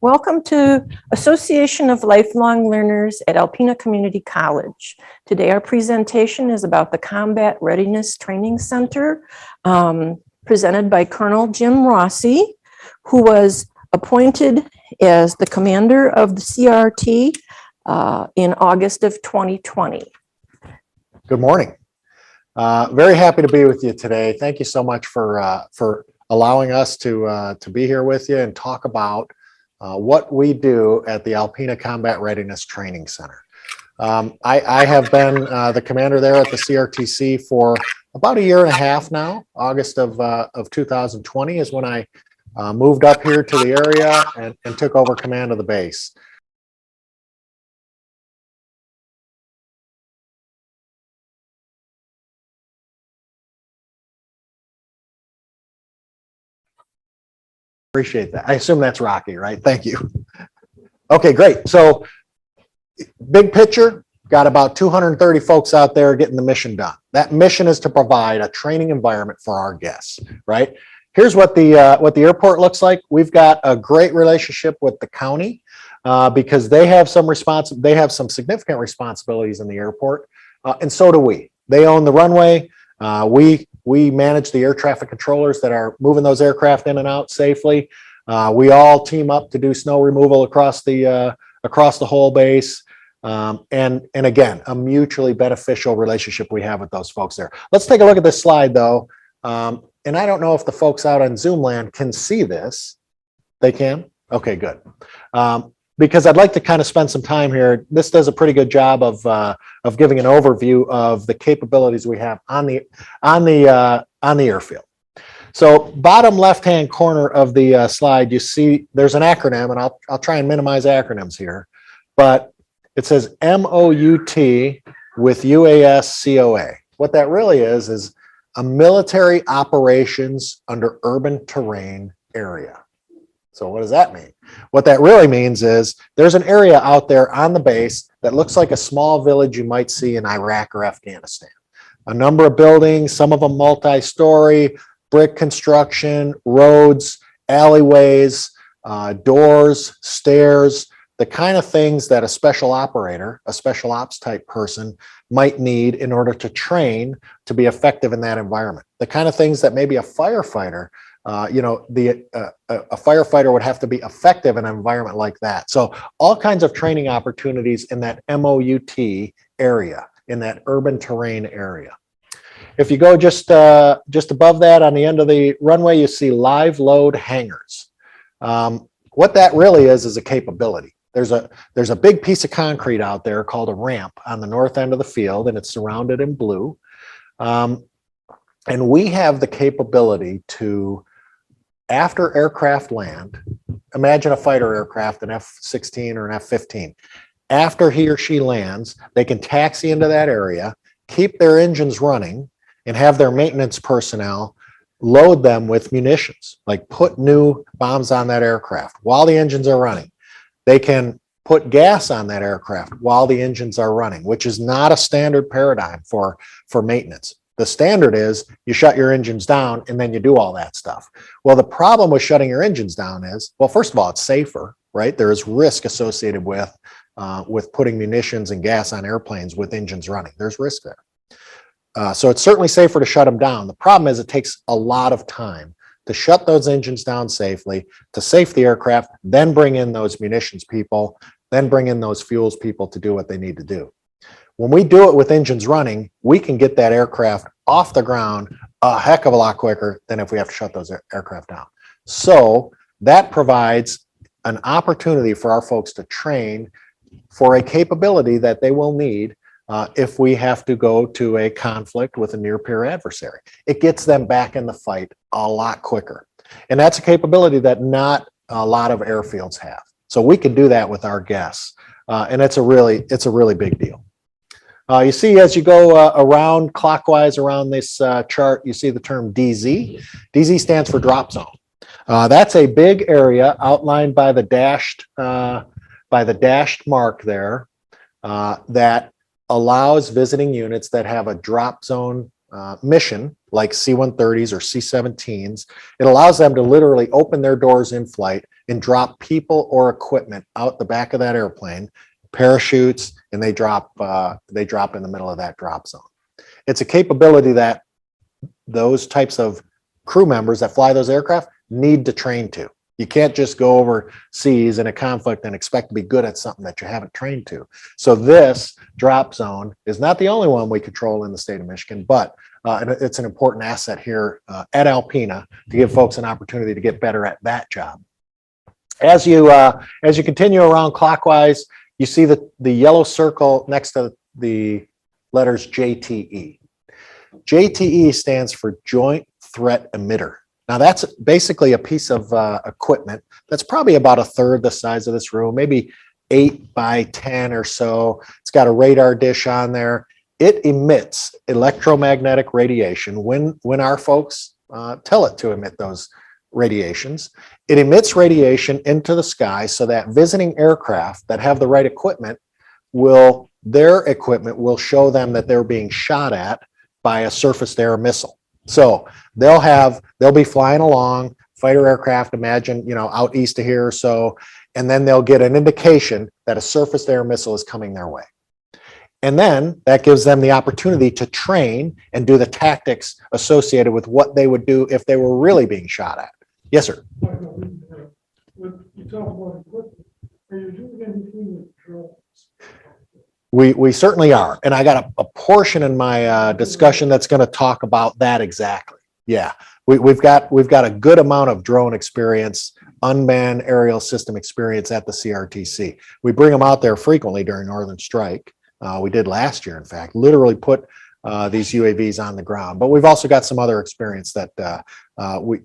Welcome to Association of Lifelong Learners at Alpena Community College. Today our presentation is about the Combat Readiness Training Center, presented by Colonel Jim Rossi, who was appointed as the commander of the CRT in August of 2020. Good morning. Very happy to be with you today. Thank you so much for allowing us to be here with you and talk about what we do at the Alpena Combat Readiness Training Center. I have been the commander there at the CRTC for about a year and a half now. August of 2020 is when I moved up here to the area and took over command of the base. Appreciate that. I assume that's Rocky, right? Thank you. Okay, great. So big picture, got about 230 folks out there getting the mission done. That mission is to provide a training environment for our guests, right? Here's what the airport looks like. We've got a great relationship with the county because they have some significant responsibilities in the airport, and so do we. They own the runway. We manage the air traffic controllers that are moving those aircraft in and out safely. We all team up to do snow removal across the whole base. And again, a mutually beneficial relationship we have with those folks there. Let's take a look at this slide though. And I don't know if the folks out on Zoom land can see this. They can? Okay, good. Because I'd like to kind of spend some time here. This does a pretty good job of giving an overview of the capabilities we have on the airfield. So bottom left-hand corner of the slide, you see there's an acronym, and I'll try and minimize acronyms here, but it says MOUT with UAS COA. What that really is a military operations under urban terrain area. So what does that mean? What that really means is there's an area out there on the base that looks like a small village you might see in Iraq or Afghanistan. A number of buildings, some of them multi-story, brick construction, roads, alleyways, doors, stairs, the kind of things that a special operator, a special ops type person might need in order to train to be effective in that environment. The kind of things that maybe a firefighter a firefighter would have to be effective in an environment like that. So all kinds of training opportunities in that MOUT area, in that urban terrain area. If you go just above that on the end of the runway, you see live load hangars. What that really is a capability. There's a big piece of concrete out there called a ramp on the north end of the field, and it's surrounded in blue. And we have the capability to, after aircraft land, imagine a fighter aircraft, an F-16 or an F-15. After he or she lands, they can taxi into that area, keep their engines running, and have their maintenance personnel load them with munitions, like put new bombs on that aircraft while the engines are running. They can put gas on that aircraft while the engines are running, which is not a standard paradigm for maintenance. The standard is you shut your engines down and then you do all that stuff. Well, the problem with shutting your engines down is, well, first of all, it's safer, right? There is risk associated with putting munitions and gas on airplanes with engines running. There's risk there. So it's certainly safer to shut them down. The problem is it takes a lot of time to shut those engines down safely, to safe the aircraft, then bring in those munitions people, then bring in those fuels people to do what they need to do. When we do it with engines running, we can get that aircraft off the ground a heck of a lot quicker than if we have to shut those aircraft down. So that provides an opportunity for our folks to train for a capability that they will need if we have to go to a conflict with a near-peer adversary. It gets them back in the fight a lot quicker. And that's a capability that not a lot of airfields have. So we can do that with our guests. And it's a really big deal. You see, as you go around clockwise around this chart, you see the term DZ. DZ stands for drop zone. That's a big area outlined by the dashed mark there that allows visiting units that have a drop zone mission, like C-130s or C-17s. It allows them to literally open their doors in flight and drop people or equipment out the back of that airplane, parachutes, and they drop in the middle of that drop zone. It's a capability that those types of crew members that fly those aircraft need to train to. You can't just go overseas in a conflict and expect to be good at something that you haven't trained to. So this drop zone is not the only one we control in the state of Michigan, but it's an important asset here at Alpena to give folks an opportunity to get better at that job. As you continue around clockwise, you see the yellow circle next to the letters JTE. JTE stands for Joint Threat Emitter. Now that's basically a piece of equipment that's probably about a third the size of this room, maybe 8 by 10 or so. It's got a radar dish on there. It emits electromagnetic radiation when our folks tell it to emit those radiations. It emits radiation into the sky so that visiting aircraft that have the right equipment their equipment will show them that they're being shot at by a surface-to-air missile. So they'll be flying along, fighter aircraft, imagine, out east of here or so, and then they'll get an indication that a surface-to-air missile is coming their way. And then that gives them the opportunity to train and do the tactics associated with what they would do if they were really being shot at. Yes, sir. When you talk about equipment, are you doing anything with drones? We certainly are. And I got a portion in my discussion that's going to talk about that exactly. Yeah, we've got a good amount of drone experience, unmanned aerial system experience at the CRTC. We bring them out there frequently during Northern Strike. We did last year, in fact, literally put these UAVs on the ground. But we've also got some other experience that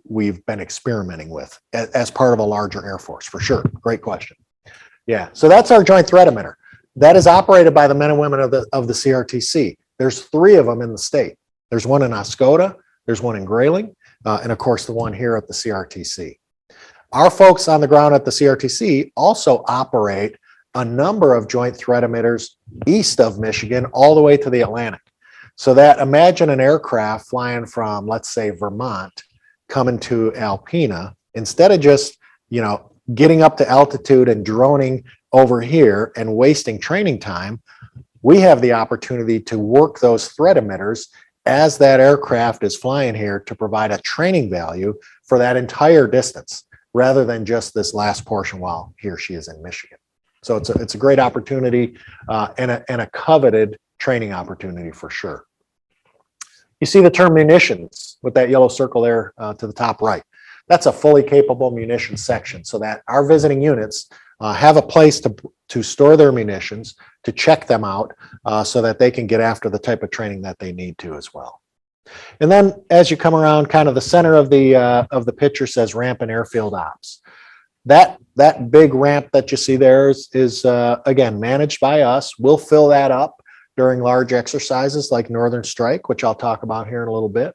we've been experimenting with as part of a larger Air Force, for sure. Great question. Yeah, so that's our Joint Threat Emitter. That is operated by the men and women of the CRTC. There's 3 of them in the state. There's one in Oscoda, there's one in Grayling, and of course the one here at the CRTC. Our folks on the ground at the CRTC also operate a number of joint threat emitters east of Michigan all the way to the Atlantic. So that imagine an aircraft flying from, let's say, Vermont, coming to Alpena, instead of just, getting up to altitude and droning over here and wasting training time, we have the opportunity to work those threat emitters as that aircraft is flying here to provide a training value for that entire distance, rather than just this last portion while he or she is in Michigan. So it's a great opportunity and a coveted training opportunity for sure. You see the term munitions with that yellow circle there to the top right. That's a fully capable munitions section, so that our visiting units have a place to store their munitions, to check them out so that they can get after the type of training that they need to as well. And then as you come around, kind of the center of the picture says ramp and airfield ops. That big ramp that you see there is again managed by us. We'll fill that up during large exercises like Northern Strike, which I'll talk about here in a little bit.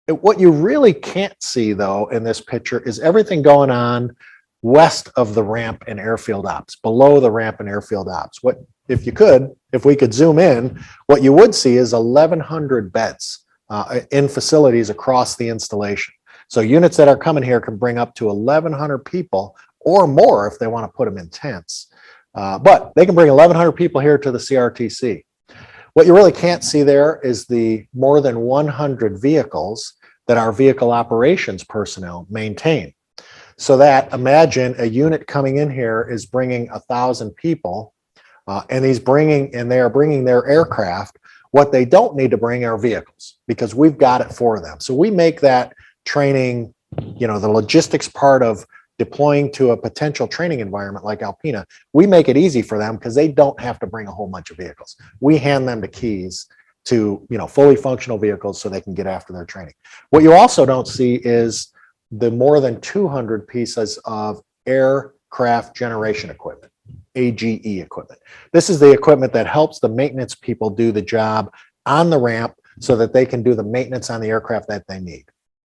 What you really can't see though in this picture is everything going on west of the ramp and airfield ops, below the ramp and airfield ops. If we could zoom in, what you would see is 1,100 beds in facilities across the installation. So units that are coming here can bring up to 1,100 people or more if they want to put them in tents. But they can bring 1,100 people here to the CRTC. What you really can't see there is the more than 100 vehicles that our vehicle operations personnel maintain. So that imagine a unit coming in here is bringing 1,000 people and they are bringing their aircraft. What they don't need to bring are vehicles because we've got it for them. So we make that training, the logistics part of deploying to a potential training environment like Alpena, we make it easy for them because they don't have to bring a whole bunch of vehicles. We hand them the keys to, fully functional vehicles so they can get after their training. What you also don't see is the more than 200 pieces of aircraft generation equipment, AGE equipment. This is the equipment that helps the maintenance people do the job on the ramp so that they can do the maintenance on the aircraft that they need.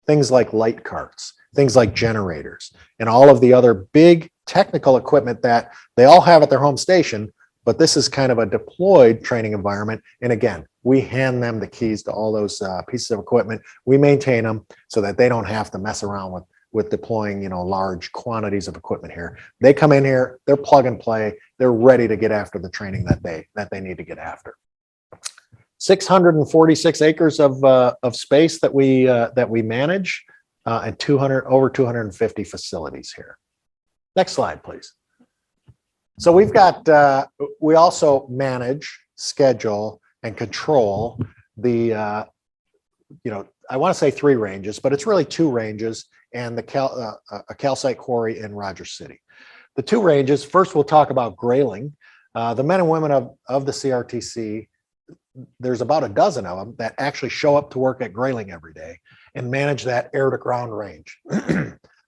Things like light carts, things like generators, and all of the other big technical equipment that they all have at their home station, but this is kind of a deployed training environment. And again, we hand them the keys to all those pieces of equipment. We maintain them so that they don't have to mess around with deploying, large quantities of equipment here. They come in here, they're plug and play, they're ready to get after the training that they need to get after. 646 acres of space that we manage, and over 250 facilities here. Next slide, please. So we also manage, schedule, and control the, I want to say 3 ranges, but it's really 2 ranges and a calcite quarry in Rogers City. The 2 ranges, first we'll talk about grayling. The men and women of the CRTC, there's about a dozen of them that actually show up to work at grayling every day and manage that air to ground range.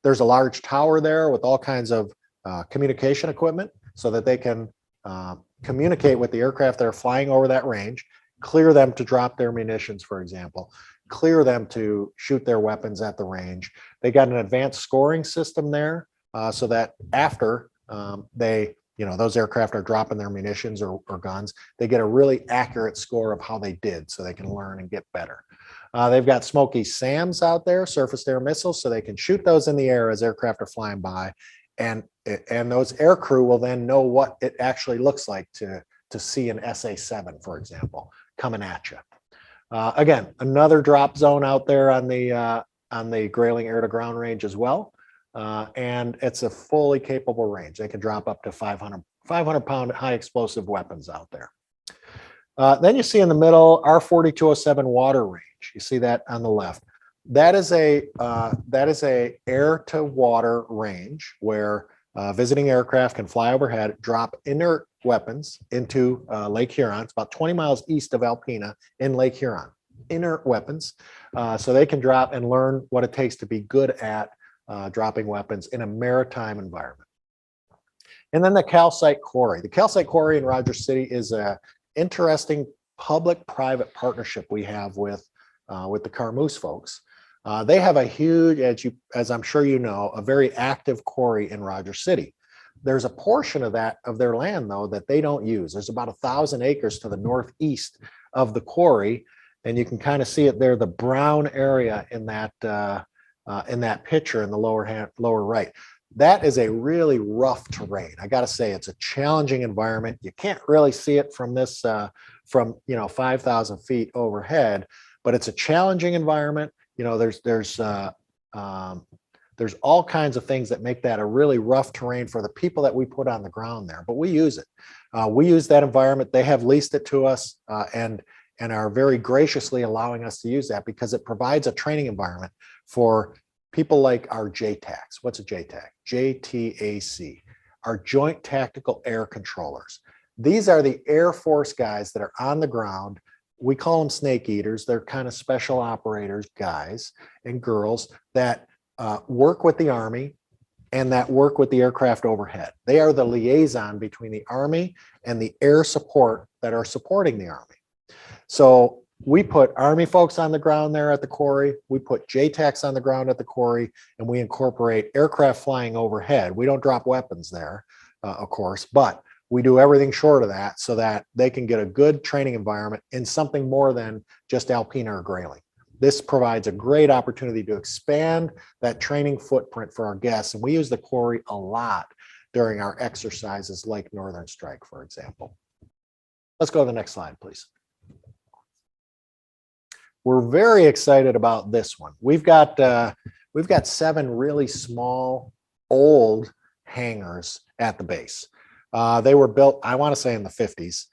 There's a large tower there with all kinds of communication equipment so that they can communicate with the aircraft that are flying over that range, clear them to drop their munitions, for example, clear them to shoot their weapons at the range. They got an advanced scoring system there so that after those aircraft are dropping their munitions or guns, they get a really accurate score of how they did so they can learn and get better. They've got Smoky SAMs out there, surface air missiles, so they can shoot those in the air as aircraft are flying by. And those air crew will then know what it actually looks like to see an SA-7, for example, coming at you. Again, another drop zone out there on the grayling air to ground range as well. And it's a fully capable range. They can drop up to 500-pound high explosive weapons out there. Then you see in the middle, R4207 water range. You see that on the left. That is a air to water range where visiting aircraft can fly overhead, drop inert weapons into Lake Huron. It's about 20 miles east of Alpena in Lake Huron. Inert weapons, so they can drop and learn what it takes to be good at dropping weapons in a maritime environment. And then the calcite quarry. The calcite quarry in Rogers City is a interesting public-private partnership we have with the Carmoose folks. They have a huge, as I'm sure you know, a very active quarry in Rogers City. There's a portion of their land though that they don't use. There's about 1,000 acres to the northeast of the quarry, and you can kind of see it there, the brown area in that picture in the lower right. That is a really rough terrain. I got to say, it's a challenging environment. You can't really see it from 5,000 feet overhead, but it's a challenging environment. There's all kinds of things that make that a really rough terrain for the people that we put on the ground there, but we use it. We use that environment. They have leased it to us and are very graciously allowing us to use that because it provides a training environment for people like our JTACs. What's a JTAC? JTAC, our Joint Tactical Air Controllers. These are the Air Force guys that are on the ground. We call them snake eaters. They're kind of special operators, guys and girls that work with the Army and that work with the aircraft overhead. They are the liaison between the Army and the air support that are supporting the Army. So we put Army folks on the ground there at the quarry. We put JTACs on the ground at the quarry, and we incorporate aircraft flying overhead. We don't drop weapons there, of course, but we do everything short of that so that they can get a good training environment in something more than just Alpena or grayling. This provides a great opportunity to expand that training footprint for our guests, and we use the quarry a lot during our exercises like Northern Strike, for example. Let's go to the next slide, please. We're very excited about this one. We've got 7 really small, old hangars at the base. They were built, I want to say, in the 50s,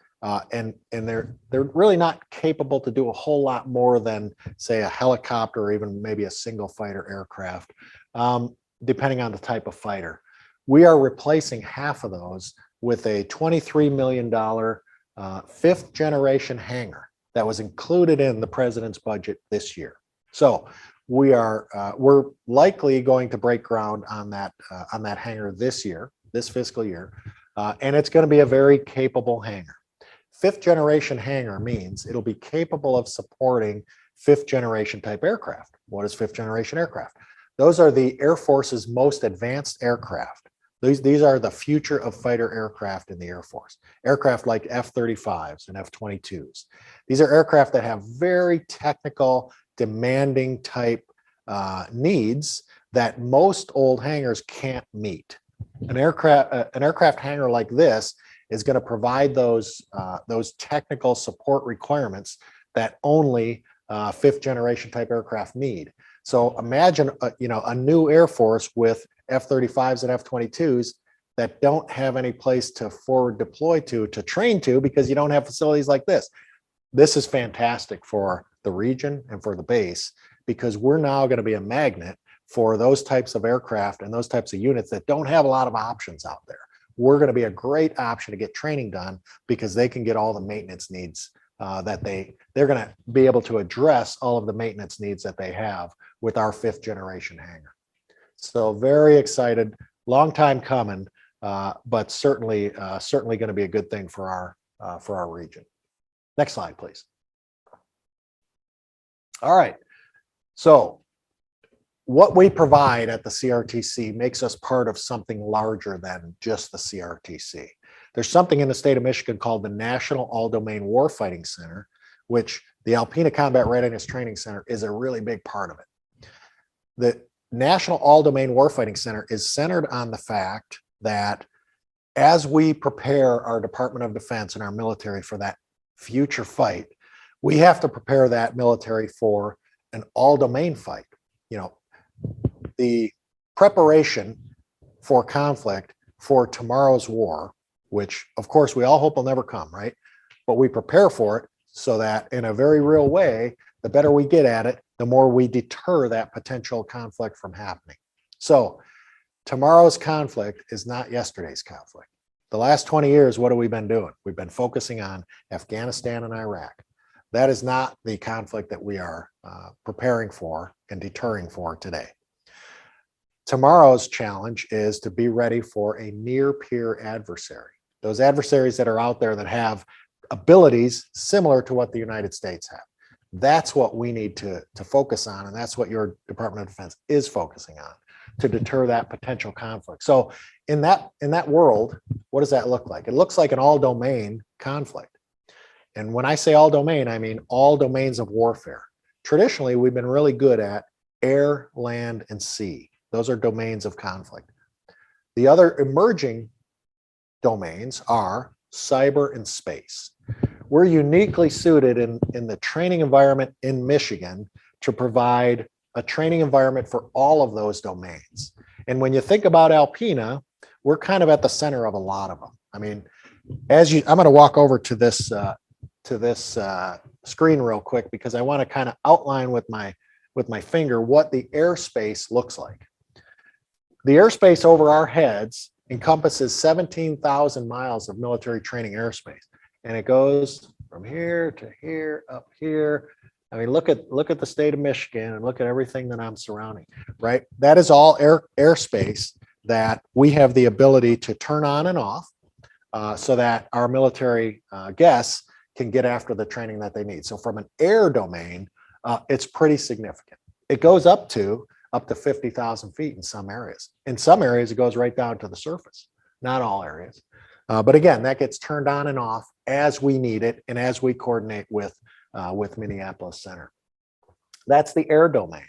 and they're really not capable to do a whole lot more than, say, a helicopter or even maybe a single fighter aircraft, depending on the type of fighter. We are replacing half of those with a $23 million 5th generation hangar that was included in the president's budget this year. So we're likely going to break ground on that hangar this fiscal year, and it's going to be a very capable hangar. 5th generation hangar means it'll be capable of supporting 5th generation type aircraft. What is 5th generation aircraft? Those are the Air Force's most advanced aircraft. These are the future of fighter aircraft in the Air Force. Aircraft like F-35s and F-22s. These are aircraft that have very technical, demanding type needs that most old hangars can't meet. An aircraft hangar like this is going to provide those technical support requirements that only fifth generation type aircraft need. So imagine a new Air Force with F-35s and F-22s that don't have any place to forward deploy to train to, because you don't have facilities like this. This is fantastic for the region and for the base, because we're now going to be a magnet for those types of aircraft and those types of units that don't have a lot of options out there. We're going to be a great option to get training done, because they can get all the maintenance needs that they're going to be able to address all of the maintenance needs that they have with our fifth generation hangar. So very excited, long time coming, but certainly going to be a good thing for our region. Next slide, please. All right. So what we provide at the CRTC makes us part of something larger than just the CRTC. There's something in the state of Michigan called the National All-Domain Warfighting Center, which the Alpena Combat Readiness Training Center is a really big part of it. The National All-Domain Warfighting Center is centered on the fact that as we prepare our Department of Defense and our military for that future fight, we have to prepare that military for an all-domain fight. The preparation for conflict for tomorrow's war, which of course we all hope will never come, right? But we prepare for it so that in a very real way, the better we get at it, the more we deter that potential conflict from happening. So tomorrow's conflict is not yesterday's conflict. The last 20 years, what have we been doing? We've been focusing on Afghanistan and Iraq. That is not the conflict that we are preparing for and deterring for today. Tomorrow's challenge is to be ready for a near peer adversary. Those adversaries that are out there that have abilities similar to what the United States have. That's what we need to focus on, and that's what your Department of Defense is focusing on, to deter that potential conflict. So in that world, what does that look like? It looks like an all-domain conflict. And when I say all-domain, I mean all domains of warfare. Traditionally, we've been really good at air, land, and sea. Those are domains of conflict. The other emerging domains are cyber and space. We're uniquely suited in the training environment in Michigan to provide a training environment for all of those domains. And when you think about Alpena, we're kind of at the center of a lot of them. I mean, I'm going to walk over to this screen real quick, because I want to kind of outline with my finger what the airspace looks like. The airspace over our heads encompasses 17,000 miles of military training airspace, and it goes from here to here, up here. I mean, look at the state of Michigan and look at everything that I'm surrounding, right? That is all airspace that we have the ability to turn on and off, so that our military guests can get after the training that they need. So from an air domain, it's pretty significant. It goes up to 50,000 feet in some areas. In some areas, it goes right down to the surface. Not all areas. But again, that gets turned on and off as we need it and as we coordinate with Minneapolis Center. That's the air domain.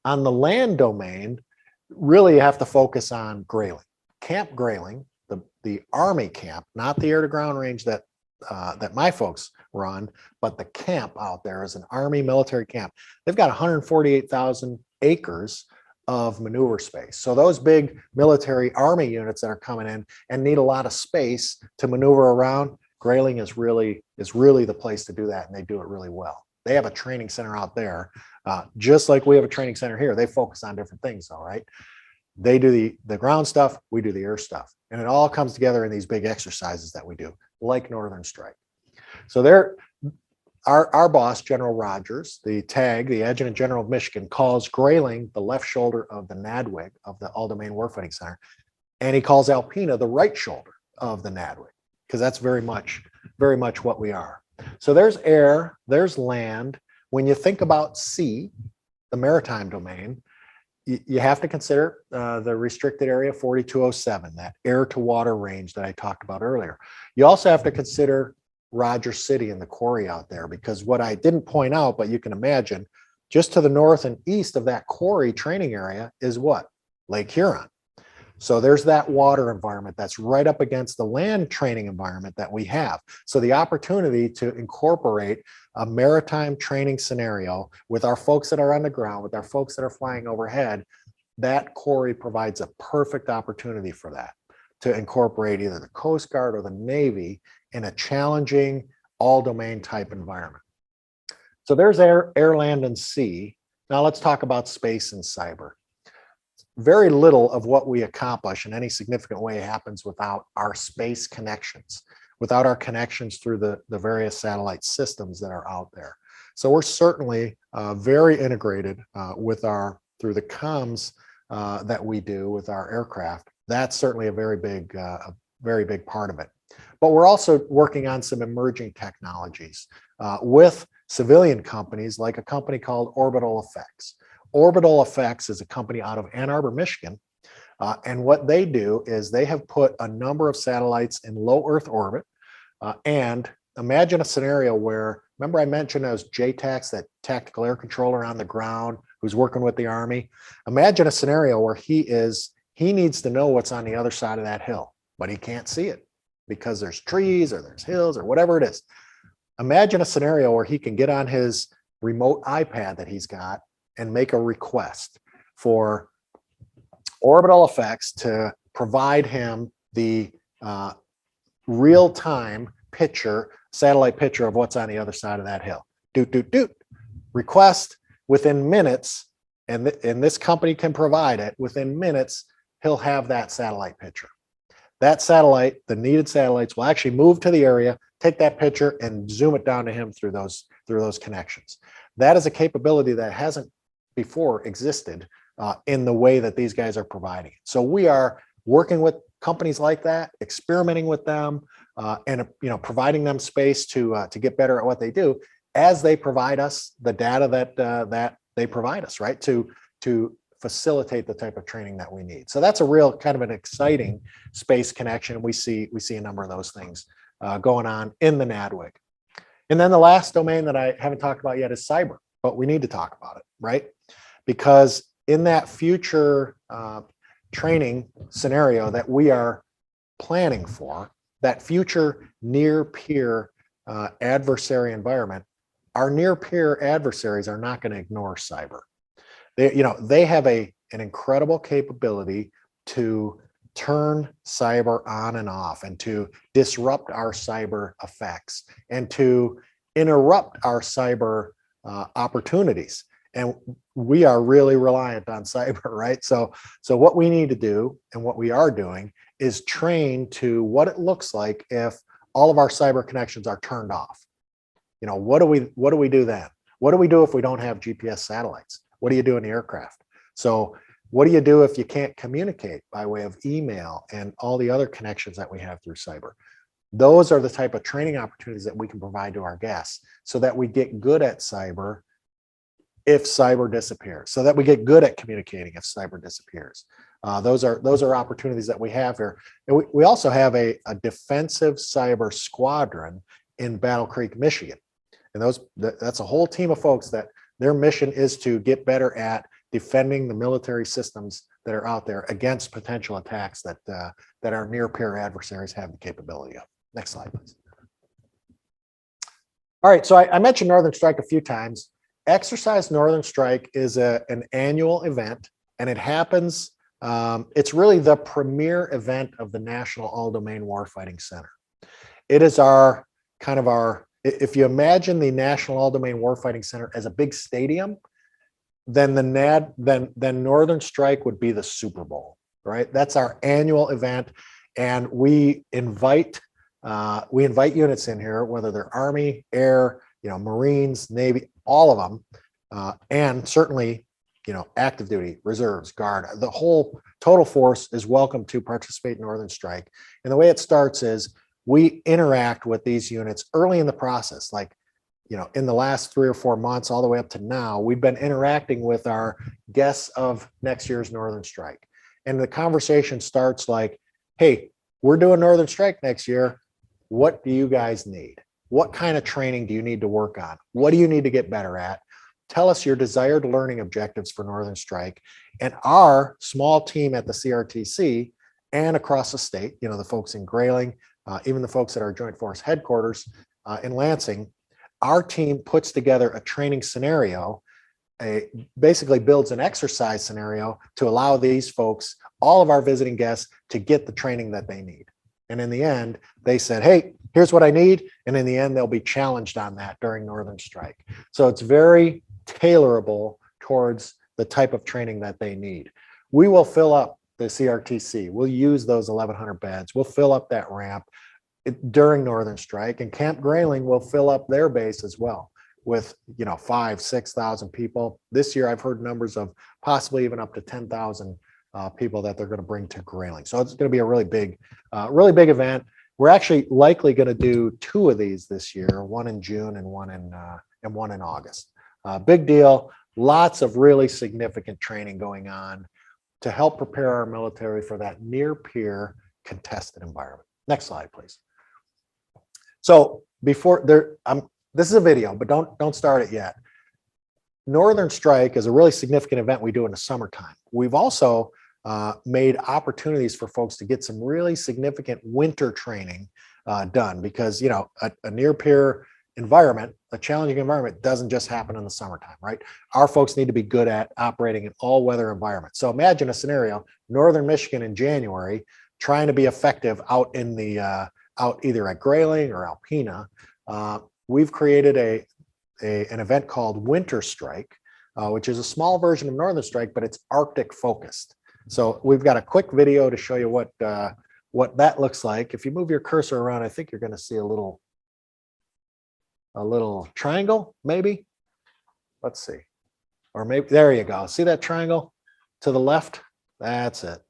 On the land domain, really you have to focus on Grayling. Camp Grayling, the Army camp, not the air-to-ground range that my folks run, but the camp out there is an Army military camp. They've got 148,000 acres of maneuver space. So those big military Army units that are coming in and need a lot of space to maneuver around, Grayling is really the place to do that, and they do it really well. They have a training center out there, just like we have a training center here. They focus on different things, all right? They do the ground stuff, we do the air stuff. And it all comes together in these big exercises that we do, like Northern Strike. So our boss, General Rogers, the Adjutant General of Michigan, calls Grayling the left shoulder of the NADWG, of the All-Domain Warfighting Center. And he calls Alpena the right shoulder of the NADWG, because that's very much what we are. So there's air, there's land. When you think about sea, the maritime domain, you have to consider the restricted area 4207, that air to water range that I talked about earlier. You also have to consider Rogers City and the quarry out there, because what I didn't point out, but you can imagine, Just to the north and east of that quarry training area is what? Lake Huron. So there's that water environment that's right up against the land training environment that we have. So the opportunity to incorporate a maritime training scenario with our folks that are on the ground, with our folks that are flying overhead, that quarry provides a perfect opportunity for that, to incorporate either the Coast Guard or the Navy in a challenging all domain type environment. So there's air, land, and sea. Now let's talk about space and cyber. Very little of what we accomplish in any significant way happens without our space connections, without our connections through the various satellite systems that are out there. So we're certainly very integrated through the comms that we do with our aircraft. That's certainly a very big part of it. But we're also working on some emerging technologies with civilian companies, like a company called Orbital Effects. Orbital Effects is a company out of Ann Arbor, Michigan. And what they do is they have put a number of satellites in low Earth orbit. And imagine a scenario where, remember I mentioned those JTACs, that tactical air controller on the ground who's working with the Army. Imagine a scenario where he needs to know what's on the other side of that hill, but he can't see it because there's trees or there's hills or whatever it is. Imagine a scenario where he can get on his remote iPad that he's got and make a request for Orbital Effects to provide him the real-time picture, satellite picture of what's on the other side of that hill. Request within minutes, and this company can provide it within minutes. He'll have that satellite picture. That satellite, the needed satellites, will actually move to the area, take that picture, and zoom it down to him through those connections. That is a capability that hasn't before existed in the way that these guys are providing it. So we are working with companies like that, experimenting with them, and providing them space to get better at what they do as they provide us the data that they provide us, right? To facilitate the type of training that we need. So that's a real kind of an exciting space connection. We see a number of those things going on in the NADWG. And then the last domain that I haven't talked about yet is cyber, but we need to talk about it, right? Because in that future training scenario that we are planning for, that future near-peer adversary environment, our near-peer adversaries are not going to ignore cyber. They have an incredible capability to turn cyber on and off, and to disrupt our cyber effects, and to interrupt our cyber opportunities. And we are really reliant on cyber, right? So what we need to do, and what we are doing, is train to what it looks like if all of our cyber connections are turned off. What do we do then? What do we do if we don't have GPS satellites? What do you do in the aircraft? So what do you do if you can't communicate by way of email and all the other connections that we have through cyber? Those are the type of training opportunities that we can provide to our guests, so that we get good at cyber if cyber disappears, so that we get good at communicating if cyber disappears. Those are opportunities that we have here. And we also have a defensive cyber squadron in Battle Creek, Michigan. And that's a whole team of folks that their mission is to get better at defending the military systems that are out there against potential attacks that our near-peer adversaries have the capability of. Next slide, please. All right, so I mentioned Northern Strike a few times. Exercise Northern Strike is an annual event, and it happens, it's really the premier event of the National All-Domain Warfighting Center. It is if you imagine the National All-Domain Warfighting Center as a big stadium, then Northern Strike would be the Super Bowl, right? That's our annual event, and we invite units in here, whether they're Army, Air, Marines, Navy, all of them, and certainly, active duty, reserves, Guard. The whole total force is welcome to participate in Northern Strike. And the way it starts is we interact with these units early in the process, like, in the last 3 or 4 months, all the way up to now, we've been interacting with our guests of next year's Northern Strike. And the conversation starts like, hey, we're doing Northern Strike next year. What do you guys need? What kind of training do you need to work on? What do you need to get better at? tell us your desired learning objectives for Northern Strike, and our small team at the CRTC and across the state, you know, the folks in Grayling, even the folks at our Joint Force headquarters in Lansing, our team puts together a training scenario, basically builds an exercise scenario to allow these folks, all of our visiting guests, to get the training that they need. And in the end, they said, hey, here's what I need. And in the end, they'll be challenged on that during Northern Strike. So it's very tailorable towards the type of training that they need. We will fill up the CRTC. We'll use those 1,100 beds. We'll fill up that ramp during Northern Strike, and Camp Grayling will fill up their base as well with, you know, 5,000 to 6,000 people. This year, I've heard numbers of possibly even up to 10,000 people that they're going to bring to Grayling. So it's going to be a really big event. We're actually likely going to do 2 of these this year, one in June and one in August. Big deal. Lots of really significant training going on to help prepare our military for that near peer contested environment. Next slide, please. So before this is a video, but don't start it yet. Northern Strike is a really significant event we do in the summertime. We've also made opportunities for folks to get some really significant winter training done, because, you know, a near peer environment, a challenging environment, doesn't just happen in the summertime, right? Our folks need to be good at operating in all weather environments. So imagine a scenario, Northern Michigan in January, trying to be effective out in the out either at Grayling or Alpena. We've created an event called Winter Strike, which is a small version of Northern Strike, but it's Arctic focused. So we've got a quick video to show you what that looks like. If you move your cursor around, I think you're going to see a little triangle, maybe. Let's see. Or maybe, there you go. See that triangle to the left? That's it.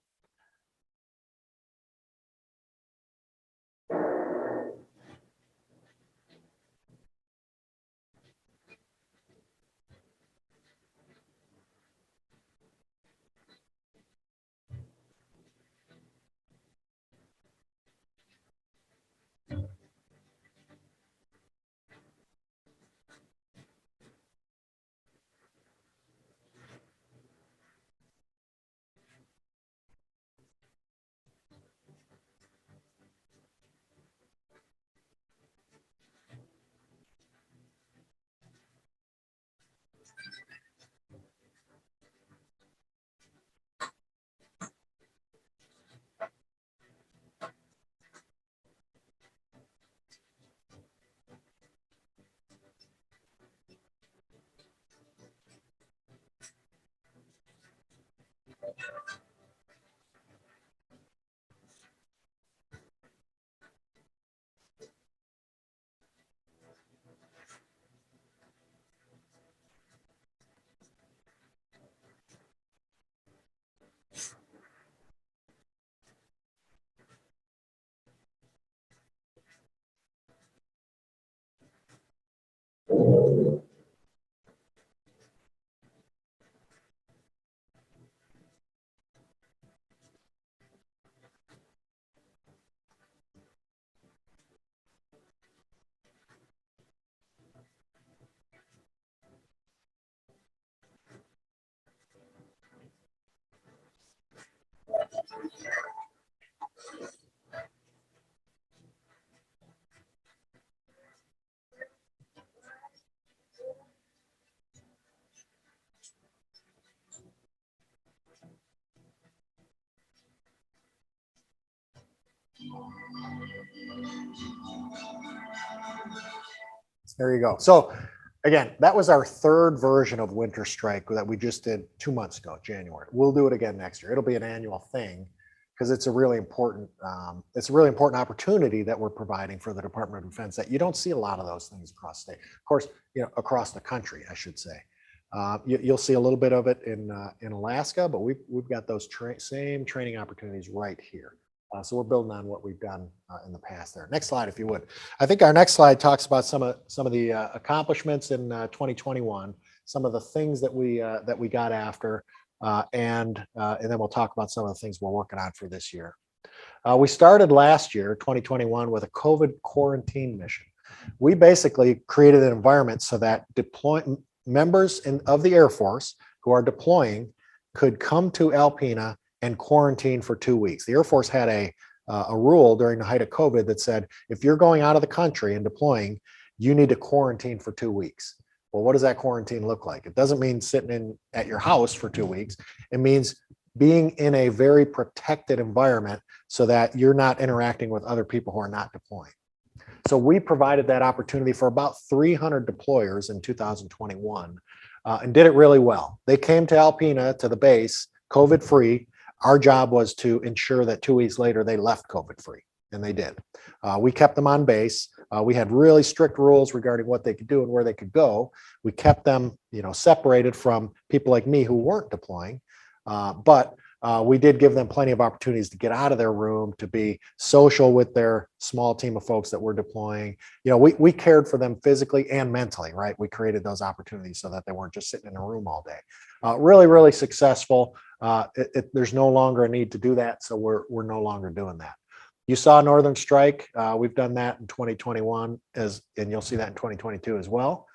There you go. So again, that was our 3rd version of Winter Strike that we just did 2 months ago, January. We'll do it again next year. It'll be an annual thing because it's a really important opportunity that we're providing for the Department of Defense, that you don't see a lot of those things across the state. Of course, you know, across the country, I should say. You'll see a little bit of it in Alaska, but we've got those same training opportunities right here. So we're building on what we've done in the past there. Next slide, if you would. I think our next slide talks about some of the accomplishments in 2021, some of the things that we got after, and then we'll talk about some of the things we're working on for this year. We started last year, 2021, with a COVID quarantine mission. We basically created an environment so that members of the Air Force who are deploying could come to Alpena and quarantine for 2 weeks. The Air Force had a rule during the height of COVID that said, if you're going out of the country and deploying, you need to quarantine for 2 weeks. Well, what does that quarantine look like? It doesn't mean sitting at your house for 2 weeks. It means being in a very protected environment so that you're not interacting with other people who are not deploying. So we provided that opportunity for about 300 deployers in 2021 and did it really well. They came to Alpena, to the base, COVID-free. Our job was to ensure that 2 weeks later they left COVID-free, and they did. We kept them on base. We had really strict rules regarding what they could do and where they could go. We kept them, separated from people like me who weren't deploying, but we did give them plenty of opportunities to get out of their room, to be social with their small team of folks that were deploying. We cared for them physically and mentally, right? We created those opportunities so that they weren't just sitting in a room all day. Really, really successful. There's no longer a need to do that, so we're no longer doing that. You saw Northern Strike. We've done that in 2021, and you'll see that in 2022 as well.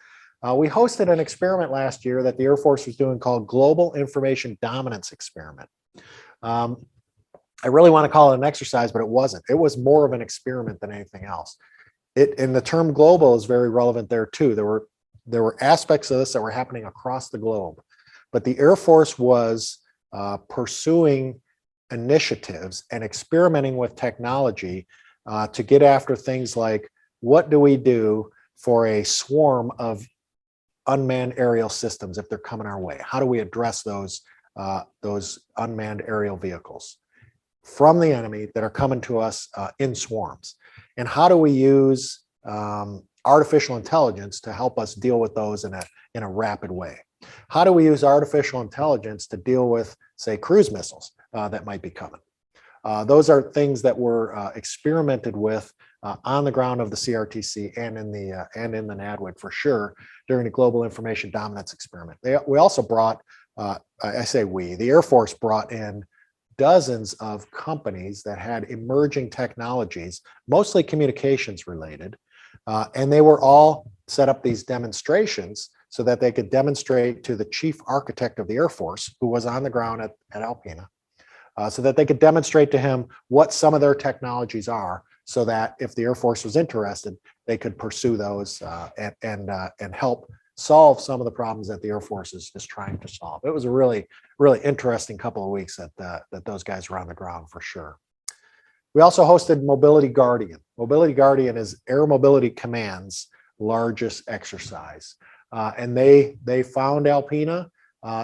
We hosted an experiment last year that the Air Force was doing called Global Information Dominance Experiment. I really want to call it an exercise, but it wasn't. It was more of an experiment than anything else. And the term global is very relevant there too. There were aspects of this that were happening across the globe, but the Air Force was pursuing initiatives and experimenting with technology to get after things like, what do we do for a swarm of unmanned aerial systems if they're coming our way? How do we address those unmanned aerial vehicles from the enemy that are coming to us in swarms? And how do we use artificial intelligence to help us deal with those in a rapid way? How do we use artificial intelligence to deal with, say, cruise missiles that might be coming? Those are things that were experimented with on the ground of the CRTC and in the NADWIC for sure during the Global Information Dominance Experiment. We also brought, the Air Force brought in dozens of companies that had emerging technologies, mostly communications related, and they were all set up these demonstrations so that they could demonstrate to the chief architect of the Air Force, who was on the ground at Alpena, so that they could demonstrate to him what some of their technologies are, so that if the Air Force was interested, they could pursue those and help solve some of the problems that the Air Force is trying to solve. It was a really, really interesting couple of weeks that those guys were on the ground for sure. We also hosted Mobility Guardian. Mobility Guardian is Air Mobility Command's largest exercise. And they found Alpena.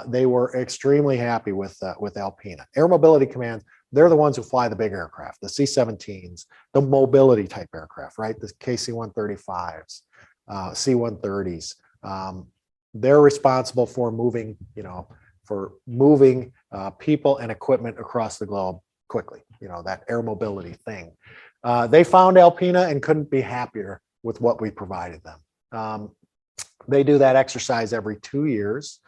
They were extremely happy with Alpena. Air Mobility Command, they're the ones who fly the big aircraft, the C-17s, the mobility type aircraft, right? The KC-135s, C-130s. They're responsible for moving, people and equipment across the globe quickly, that air mobility thing. They found Alpena and couldn't be happier with what we provided them. They do that exercise every 2 years.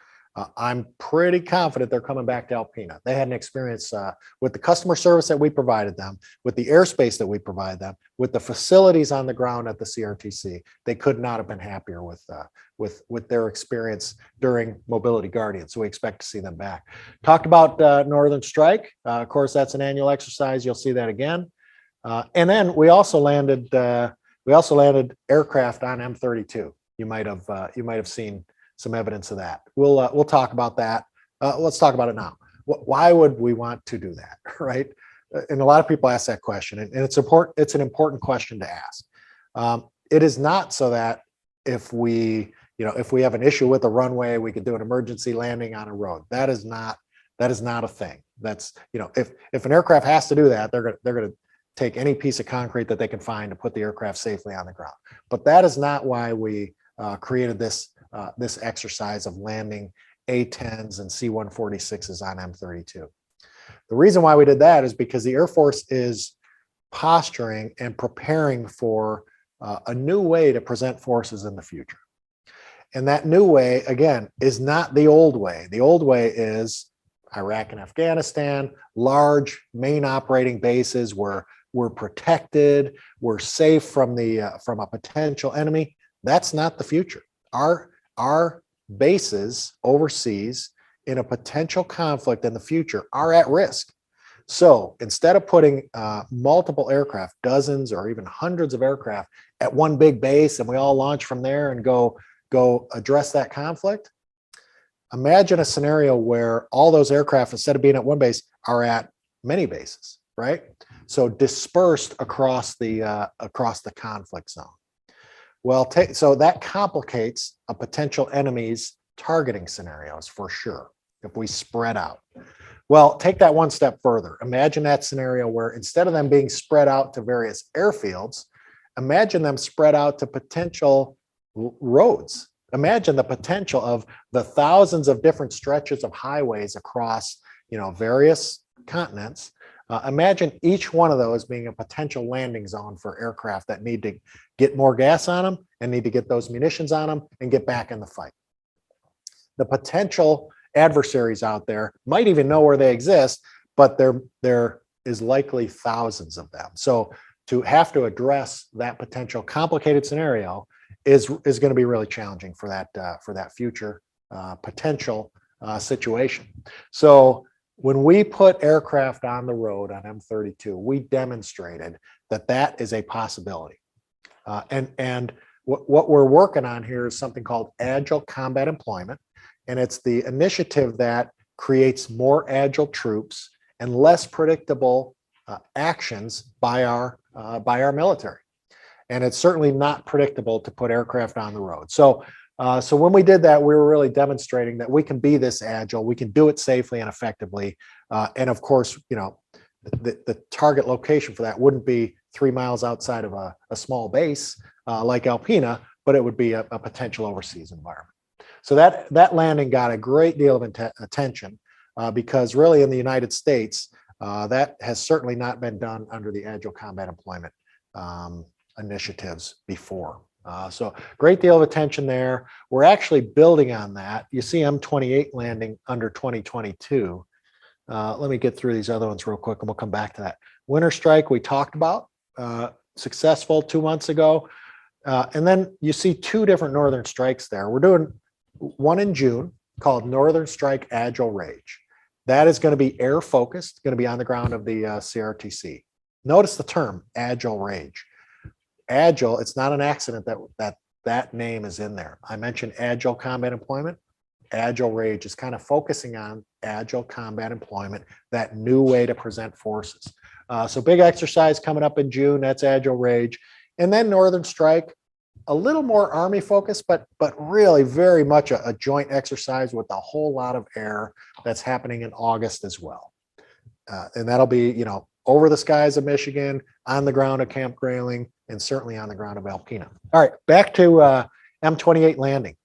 I'm pretty confident they're coming back to Alpena. They had an experience with the customer service that we provided them, with the airspace that we provide them, with the facilities on the ground at the CRTC. They could not have been happier with their experience during Mobility Guardian. So we expect to see them back. Talked about Northern Strike. Of course, that's an annual exercise. You'll see that again. And then we also landed aircraft on M32. You might have seen some evidence of that. We'll talk about that. Let's talk about it now. Why would we want to do that, right? And a lot of people ask that question, and it's important. It's an important question to ask. It is not so that if we have an issue with a runway, we could do an emergency landing on a road. That is not a thing. That's, if an aircraft has to do that, they're going to take any piece of concrete that they can find to put the aircraft safely on the ground. But that is not why we created this exercise of landing A-10s and C-146s on M32. The reason why we did that is because the Air Force is posturing and preparing for a new way to present forces in the future. And that new way, again, is not the old way. The old way is Iraq and Afghanistan, large main operating bases where we're protected, we're safe from a potential enemy. That's not the future. Our bases overseas in a potential conflict in the future are at risk. So instead of putting multiple aircraft, dozens or even hundreds of aircraft at one big base, and we all launch from there and go address that conflict, imagine a scenario where all those aircraft, instead of being at one base, are at many bases, right? So dispersed across the conflict zone. Well, so that complicates a potential enemy's targeting scenarios for sure, if we spread out. Well, take that one step further. Imagine that scenario where instead of them being spread out to various airfields, imagine them spread out to potential roads. Imagine the potential of the thousands of different stretches of highways across, various continents. Imagine each one of those being a potential landing zone for aircraft that need to get more gas on them and need to get those munitions on them and get back in the fight. The potential adversaries out there might even know where they exist, but there is likely thousands of them. So to have to address that potential complicated scenario is going to be really challenging for that future potential situation. So when we put aircraft on the road on M32, we demonstrated that is a possibility. And what we're working on here is something called Agile Combat Employment. And it's the initiative that creates more agile troops and less predictable actions by our military. And it's certainly not predictable to put aircraft on the road. So when we did that, we were really demonstrating that we can be this agile, we can do it safely and effectively. And of course, the target location for that wouldn't be 3 miles outside of a small base like Alpena, but it would be a potential overseas environment. So that landing got a great deal of attention because really in the United States, that has certainly not been done under the Agile Combat Employment initiatives before. So great deal of attention there. We're actually building on that. You see M28 landing under 2022. Let me get through these other ones real quick and we'll come back to that. Winter strike we talked about, successful 2 months ago. And then you see 2 different northern strikes there. We're doing one in June called Northern Strike Agile Rage. That is going to be air focused, going to be on the ground of the CRTC. Notice the term Agile Rage. Agile, it's not an accident that name is in there. I mentioned Agile Combat Employment. Agile Rage is kind of focusing on Agile Combat Employment, that new way to present forces. So big exercise coming up in June, that's Agile Rage. And then Northern Strike, a little more Army focused, but really very much a joint exercise with a whole lot of air that's happening in August as well. And that'll be, over the skies of Michigan, on the ground of Camp Grayling, and certainly on the ground of Alpena. All right, back to M28 landing.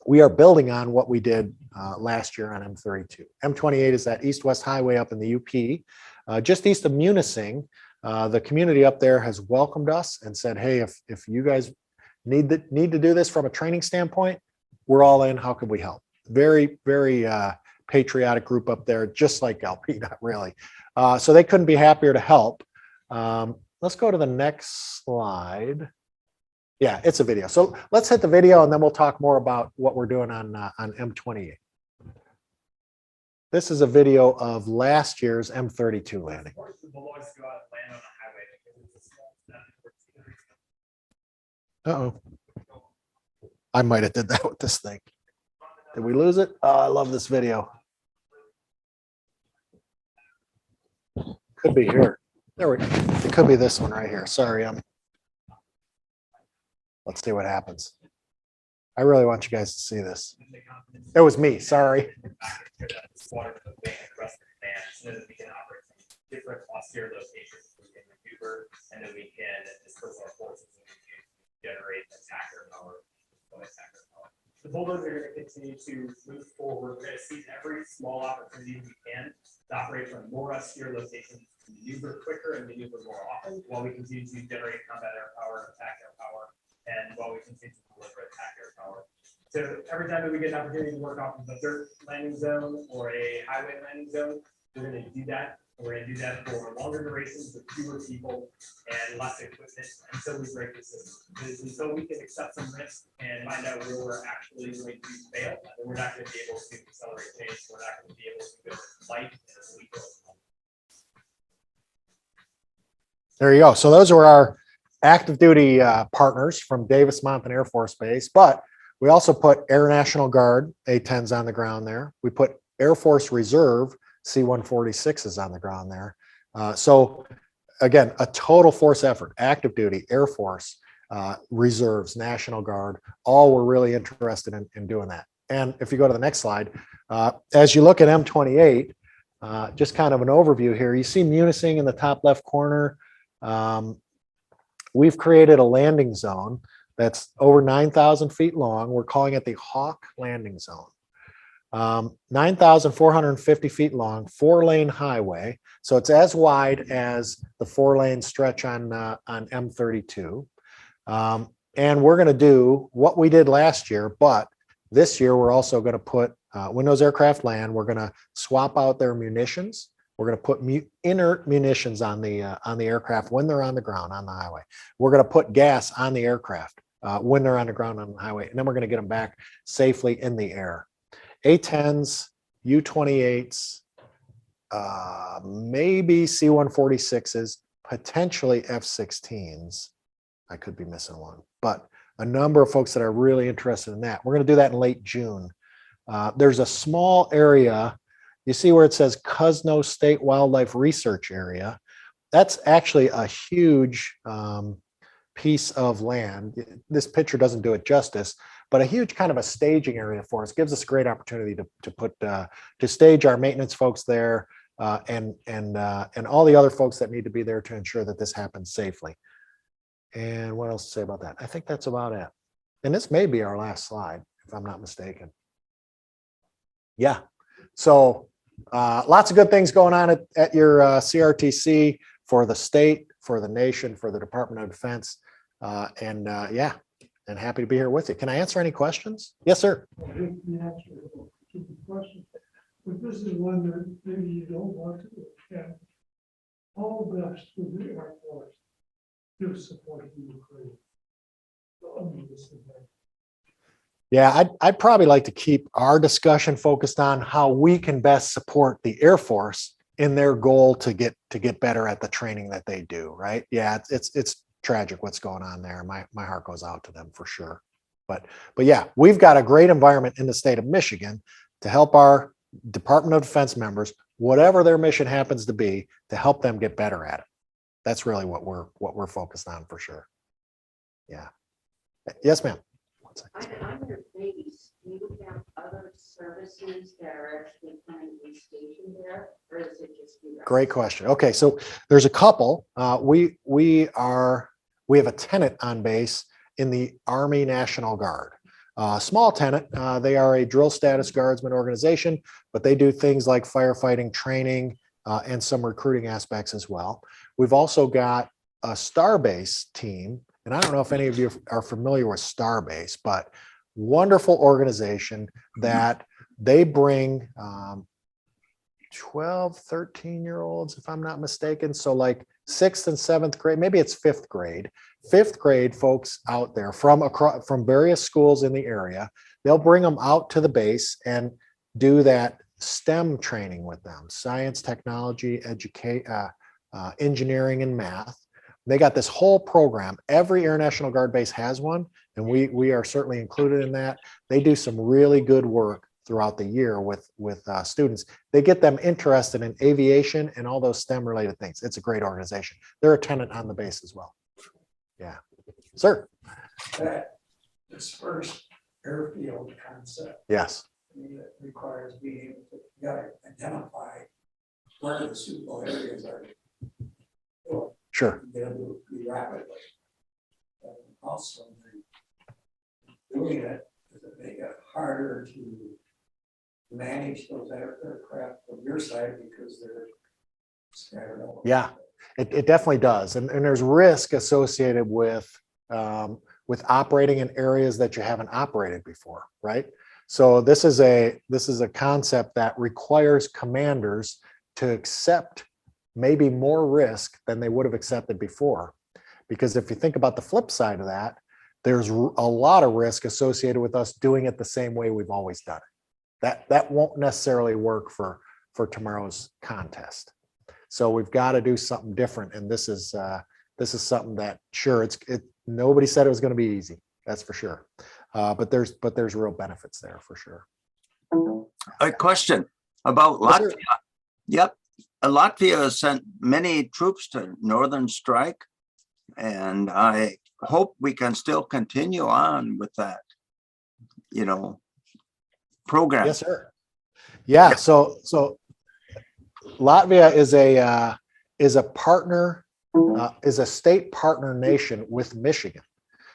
We are building on what we did last year on M32. M28 is that east-west highway up in the UP, just east of Munising. The community up there has welcomed us and said, hey, if you guys need to do this from a training standpoint, we're all in. How can we help? Very, very patriotic group up there, just like Alpena, really. So they couldn't be happier to help. Let's go to the next slide. Yeah, it's a video. So let's hit the video and then we'll talk more about what we're doing on M28. This is a video of last year's M32 landing. Uh-oh. I might have did that with this thing. Did we lose it? Oh, I love this video. Could be here. There we go. It could be this one right here. Sorry. Let's see what happens. I really want you guys to see this. It was me. Sorry. Squadron of the rest of the band, so that we can operate from different austere locations. We can maneuver, and then we can disperse our forces and generate attacker power. The bulldozers are going to continue to move forward. We're going to seize every small opportunity we can to operate from more austere locations, maneuver quicker and maneuver more often, while we continue to generate combat air power, attack air power, and while we continue to deliver attack air power. So every time that we get an opportunity to work off of a dirt landing zone or a highway landing zone, we're going to do that We're gonna do that for longer durations with fewer people and less equipment until we break the system. Because until we can accept some risk and find out where we're actually going to fail, then we're not gonna be able to accelerate change. We're not gonna be able to go fight as we go. There you go. So those are our active duty partners from Davis Mountain Air Force Base, but we also put Air National Guard A-10s on the ground there. We put Air Force Reserve C-146s on the ground there. So again, a total force effort, active duty, Air Force, reserves, National Guard, all were really interested in doing that. And if you go to the next slide, as you look at M28, just kind of an overview here, you see Munising in the top left corner. We've created a landing zone that's over 9,000 feet long. We're calling it the Hawk Landing Zone. 9,450 feet long, 4-lane highway. So it's as wide as the 4-lane stretch on M32. And we're going to do what we did last year, but this year we're also going to put, when those aircraft land, we're going to swap out their munitions. We're going to put inert munitions on the aircraft when they're on the ground on the highway. We're going to put gas on the aircraft when they're on the ground on the highway, and then we're going to get them back safely in the air. A-10s, U-28s, maybe C-146s, potentially F-16s. I could be missing one, but a number of folks that are really interested in that. We're going to do that in late June. There's a small area. You see where it says Cuzno State Wildlife Research Area. That's actually a huge piece of land. This picture doesn't do it justice, but a huge kind of a staging area for us. Gives us a great opportunity to stage our maintenance folks there and all the other folks that need to be there to ensure that this happens safely. And what else to say about that? I think that's about it. And this may be our last slide, if I'm not mistaken. Yeah. So lots of good things going on at your CRTC for the state, for the nation, for the Department of Defense. Yeah, and happy to be here with you. Can I answer any questions? Yes, sir. Well, here's the answer to the question. But this is one that maybe you don't want to do. And all the best with the Air Force to support Ukraine. Yeah, I'd probably like to keep our discussion focused on how we can best support the Air Force in their goal to get better at the training that they do, right? Yeah, it's tragic what's going on there. My heart goes out to them for sure. But yeah, we've got a great environment in the state of Michigan to help our Department of Defense members, whatever their mission happens to be, to help them get better at it. That's really what we're focused on for sure. Yeah. Yes, ma'am. On your base, do you have other services that are actually currently stationed there, or is it just you guys? Great question. Okay, so there's a couple. We have a tenant on base in the Army National Guard. Small tenant. They are a drill status guardsman organization, but they do things like firefighting training and some recruiting aspects as well. We've also got a Starbase team. And I don't know if any of you are familiar with Starbase, but wonderful organization that they bring 12, 13-year-olds, if I'm not mistaken. So like 6th and 7th grade, maybe it's 5th grade. 5th grade folks out there from various schools in the area, they'll bring them out to the base and do that STEM training with them: science, technology, engineering, and math. They got this whole program. Every Air National Guard base has one, and we are certainly included in that. They do some really good work throughout the year with students. They get them interested in aviation and all those STEM related things. It's a great organization. They're a tenant on the base as well. Yeah, sir. This first airfield concept, Yes. it requires being able to, you gotta identify where the suitable areas are. Sure. They'll do it rapidly. And also, doing it, does it make it harder to manage those aircraft from your side because they're scattered all over? Yeah, it definitely does. And there's risk associated with operating in areas that you haven't operated before, right? So this is a concept that requires commanders to accept maybe more risk than they would have accepted before. Because if you think about the flip side of that, there's a lot of risk associated with us doing it the same way we've always done it. That won't necessarily work for tomorrow's contest. So we've got to do something different. And this is something that, sure, nobody said it was going to be easy. That's for sure. But there's real benefits there for sure. A question about Yes, sir. Latvia. Yep. Latvia has sent many troops to Northern Strike, and I hope we can still continue on with that, program. Yes, sir. Yeah. So Latvia is a partner, is a state partner nation with Michigan.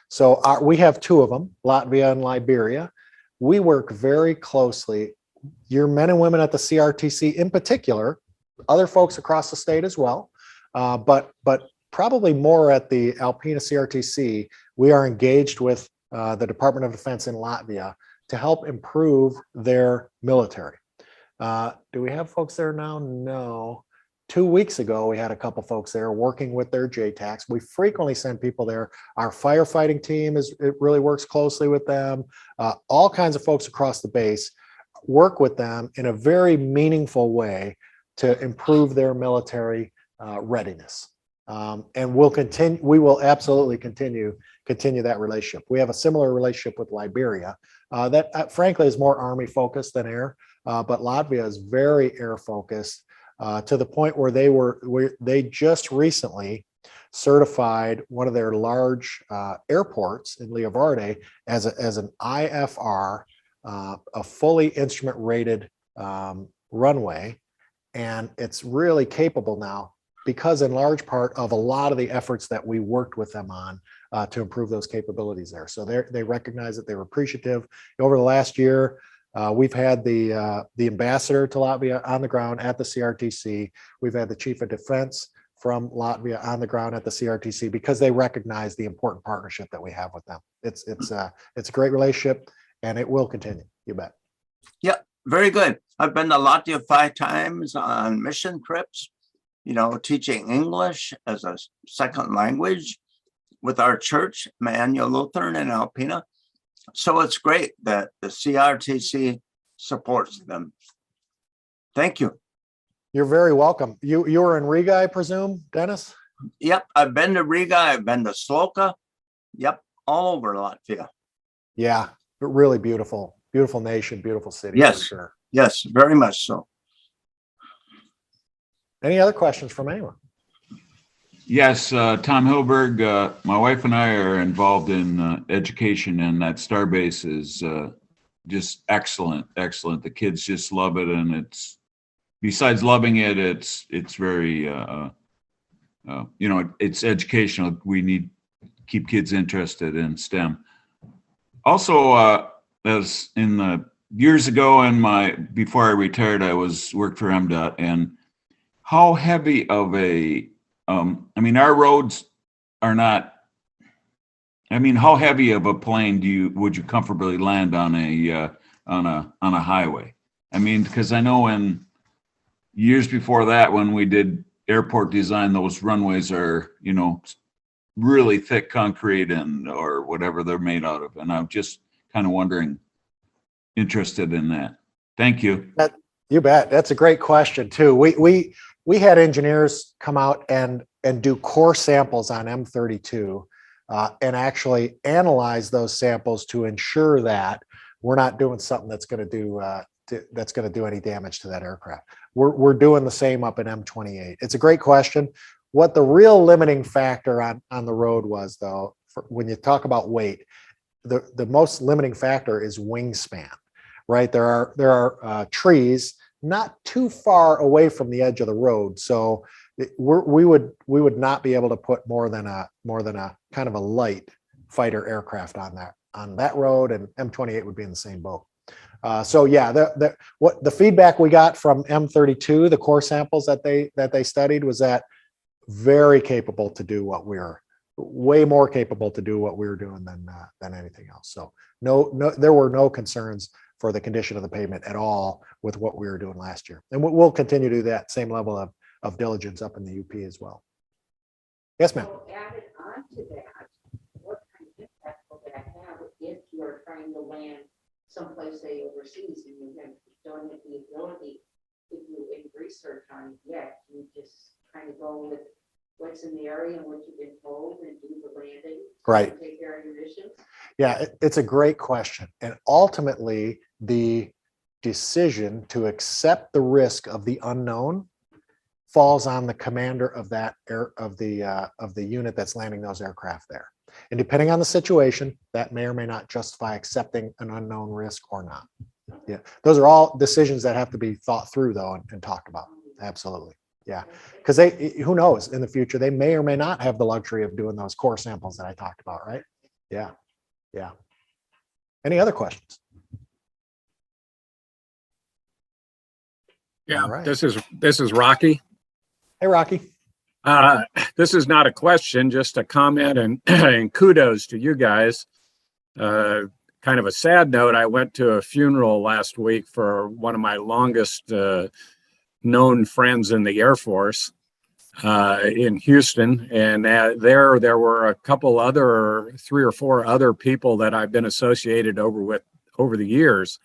So we have two of them, Latvia and Liberia. We work very closely. Your men and women at the CRTC in particular, other folks across the state as well, but probably more at the Alpena CRTC, we are engaged with the Department of Defense in Latvia to help improve their military. Do we have folks there now? No. 2 weeks ago, we had a couple folks there working with their JTACs. We frequently send people there. Our firefighting team it really works closely with them. All kinds of folks across the base work with them in a very meaningful way to improve their military readiness. And we will absolutely continue that relationship. We have a similar relationship with Liberia that frankly is more Army focused than air, but Latvia is very air focused to the point where they just recently certified one of their large airports in Leeuwarden as an IFR, a fully instrument rated runway. And it's really capable now because in large part of a lot of the efforts that we worked with them on to improve those capabilities there. So they recognize that they were appreciative. Over the last year, we've had the ambassador to Latvia on the ground at the CRTC. We've had the chief of defense from Latvia on the ground at the CRTC because they recognize the important partnership that we have with them. It's a great relationship and it will continue. You bet. Yeah, very good. I've been to Latvia 5 times on mission trips, teaching English as a second language with our church, Manuel Lutheran in Alpena. So it's great that the CRTC supports them. Thank you. You're very welcome. You were in Riga, I presume, Dennis? Yep, I've been to Riga, I've been to Sloka. Yep, all over Latvia. Yeah, really beautiful nation, beautiful city. Yes. For sure. Yes, very much so. Any other questions from anyone? Yes, Tom Hilberg, my wife and I are involved in education, and that Starbase is just excellent. The kids just love it, and it's besides loving it, it's very it's educational. We need to keep kids interested in STEM. Also, as in the years ago, before I retired, I worked for MDOT, and how heavy of a our roads are not. How heavy of a plane would you comfortably land on a highway? Because I know in years before that, when we did airport design, those runways are really thick concrete or whatever they're made out of, and I'm just kind of interested in that. Thank you. You bet. That's a great question too. We had engineers come out and do core samples on M32 and actually analyze those samples to ensure that we're not doing something that's going to do any damage to that aircraft. We're doing the same up in M28. It's a great question. What the real limiting factor on the road was, though, when you talk about weight, the most limiting factor is wingspan, right? There are trees not too far away from the edge of the road, so we would not be able to put more than a kind of a light fighter aircraft on that road, and M28 would be in the same boat. So yeah, the feedback we got from M32, the core samples that they studied, was that very capable to do what way more capable to do what we were doing than anything else. So no, there were no concerns for the condition of the pavement at all with what we were doing last year. And we'll continue to do that same level of diligence up in the UP as well. Yes, ma'am. So added on to that, what kind of impact will that have if you're trying to land someplace, say overseas, and you don't have the ability to do any research on it yet? You just kind of go with what's in the area and what you've been told and do the landing. Right. and Take care of your missions. Yeah, it's a great question. And ultimately, the decision to accept the risk of the unknown falls on the commander of that of the unit that's landing those aircraft there. And depending on the situation, that may or may not justify accepting an unknown risk or not. Yeah, those are all decisions that have to be thought through though and talked about. Absolutely. Yeah, because who knows, in the future, they may or may not have the luxury of doing those core samples that I talked about, right? Yeah, yeah. Any other questions? Yeah, All right. this is Rocky. Hey, Rocky. This is not a question, just a comment and, and kudos to you guys. Kind of a sad note. I went to a funeral last week for one of my longest known friends in the Air Force in Houston. And there were a couple other, 3 or 4 other people that I've been associated with over the years.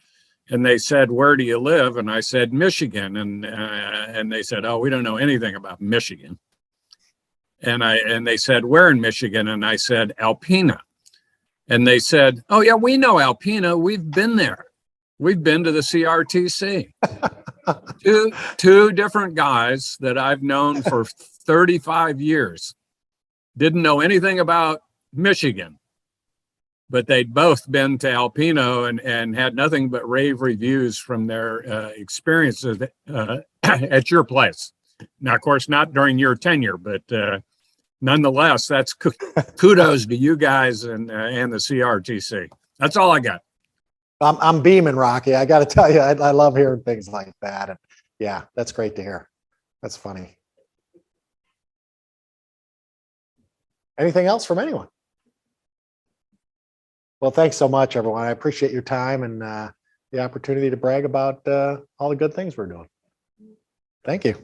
And they said, "Where do you live?" And I said, "Michigan." And they said, "Oh, we don't know anything about Michigan." And they said, "Where in Michigan?" And I said, "Alpena." And they said, "Oh yeah, we know Alpena. We've been there. We've been to the CRTC." two different guys that I've known for 35 years didn't know anything about Michigan, but they'd both been to Alpena and had nothing but rave reviews from their experiences at your place. Now, of course, not during your tenure, but nonetheless, that's kudos to you guys and the CRTC. That's all I got. I'm beaming, Rocky. I got to tell you, I love hearing things like that. And yeah, that's great to hear. That's funny. Anything else from anyone? Well, thanks so much, everyone. I appreciate your time and the opportunity to brag about all the good things we're doing. Thank you.